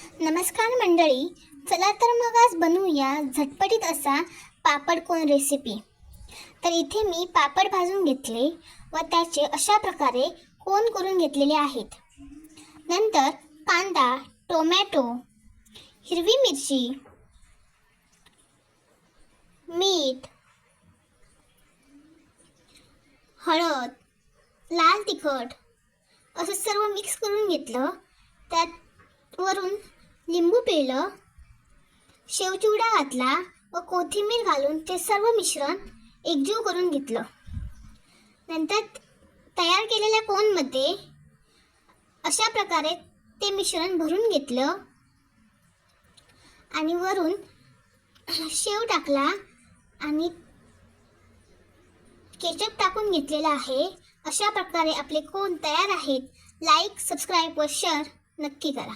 नमस्कार मंडळी, चला तर मग आज बनवूया झटपटीत असा पापड कोन रेसिपी। तर इथे मी पापड भाजून घेतले व त्याचे अशा प्रकारे कोन करून घेतलेले आहेत। नंतर कांदा, टोमॅटो, हिरवी मिरची, मीठ, हळद, लाल तिखट असं सर्व मिक्स करून घेतलं। त्यात वरून लिंबू पिळलं, शेवचिवडा घातला व कोथिंबीर घालून ते सर्व मिश्रण एकजीव करून घेतलं। नंतर तयार केलेल्या कोनमध्ये अशा प्रकारे ते मिश्रण भरून घेतलं आणि वरून शेव टाकला आणि केचप टाकून घेतलेला आहे। अशा प्रकारे आपले कोन तयार आहेत। लाईक, सबस्क्राईब व शेअर नक्की करा।